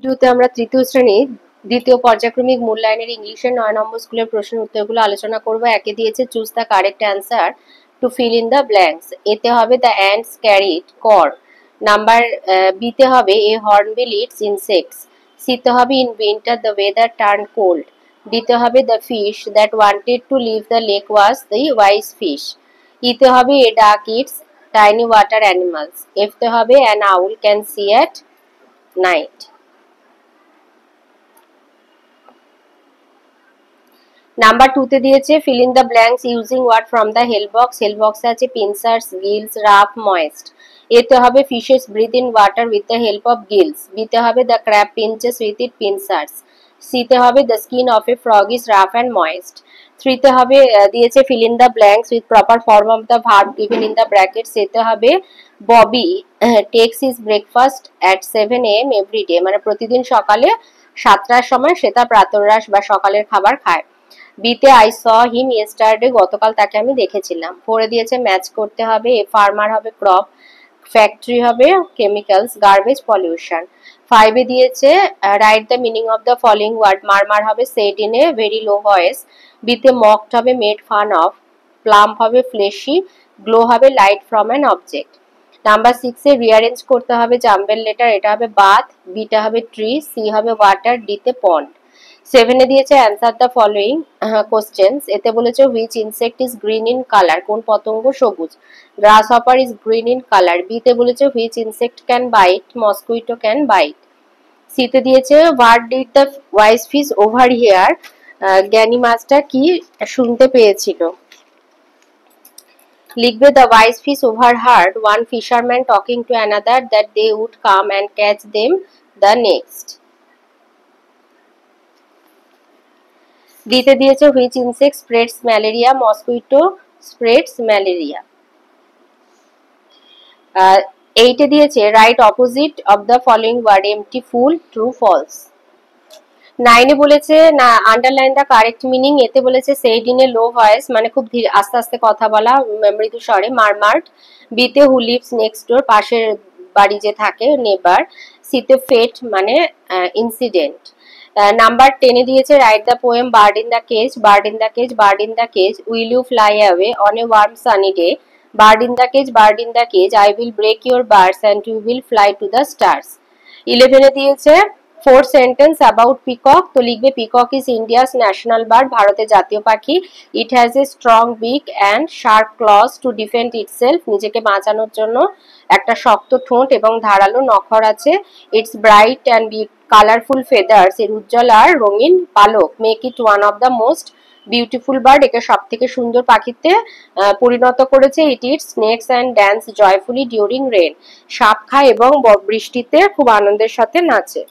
ভিডিওতে আমরা তৃতীয় শ্রেণীর দ্বিতীয় পর্যায়ক্রমিক মূল্যায়নের ইংলিশের 9 নম্বর স্কুলের প্রশ্নের উত্তরগুলো আলোচনা করব। একে দিয়েছে choose the correct answer to fill in the blanks. এতে হবে the ants carried corn. Number বিতে হবে এ হর্নবিল ইটস ইনসেক্টস। সিতে হবে in winter the weather turn cold. ডিতে হবে the fish that wanted to leave the lake was the wise fish. ইতে হবে a duck eats tiny water animals. এফতে হবে an owl can see at night. Number 2 তে দিয়েছে fill in the blanks using word from the help box. Help box এ আছে pincers, gills, rough, moist. এতে হবে fishes breathe in water with the help of gills. বিতে হবে the crab pinches with its pincers. সিতে হবে the skin of a frog is rough and moist. 3 তে হবে দিয়েছে fill in the blanks with proper form of the verb given in the brackets. এতে হবে Bobby takes his breakfast at 7 AM every day. মানে প্রতিদিন সকালে 7টার সময় সে তার প্রাতরাশ বা সকালের খাবার খায়। বিতে আই স হিম ইয়েস্টারডে, গতকাল তাকে আমি দেখেছিলাম। 4 দিয়েছে ম্যাচ করতে হবে, এ ফার্মার হবে ক্রপ, ফ্যাক্টরি হবে কেমিক্যালস, গার্বেজ পলিউশন। 5 দিয়েছে write the meaning of the following word. Murmur হবে said in a very low voice. বিতে মকড হবে মেড ফান অফ, প্লাম্প হবে ফ্লেশি, গ্লো হবে light from an object. Number 6 rearrange করতে হবে jumble letter. এটা হবে বাথ, বিটা হবে ট্রি, সি হবে ওয়াটার, ডিতে পন্ড। 7 দিয়েছে অ্যান্সার দ্য ফলোইং কোশ্চেন্স। এতে বলেছে which insect is green in colour, কোন পতঙ্গ সবুজ। Grasshopper is green in colour. বিতে বলেছে which insect can bite, mosquito can bite. সিতে দিয়েছে what did the wise fish overhear, জ্ঞানী মাছটা কি শুনতে পেয়েছিল। লিখবে the wise fish overheard one fisherman talking to another that they would come and catch them the next. দিতে দিয়েছে which insect spreads malaria, mosquito spreads malaria. 8 দিয়েছে write opposite of the following word, empty full, true false. 9 বলেছে না underline the correct meaning. এতে বলেছে said in a low voice, মানে খুব ধীরে আস্তে আস্তে কথা বলা, মৃদু স্বরে, মারমার্ড। বিতে হু লিভস নেক্সট ডোর, পাশের বাড়ি যে থাকে, নেবার। সিতে ফেট মানে ইনসিডেন্ট। নাম্বার 10 দিয়েছে write the poem bird in the cage. Bird in the cage, bird in the cage, will you fly away on a warm sunny day. Bird in the cage, bird in the cage, I will break your birds and you will fly to the stars. 11 দিয়েছে 4 sentence about peacock. তো লিখবে peacock is India's national bird, ভারতের জাতীয় পাখি। It has a strong beak and sharp claws to defend itself, নিজেকে বাঁচানোর জন্য একটা শক্ত ঠোঁট এবং ধারালো নখর আছে। Its bright and colourful feathers, এর উজ্জ্বল আর রঙিন পালক make it one of the most beautiful bird, একে সব থেকে সুন্দর পাখিতে পরিণত করেছে। It eats snakes and dance joyfully during rain, সাপ খায় এবং বৃষ্টিতে খুব আনন্দের সাথে নাচে।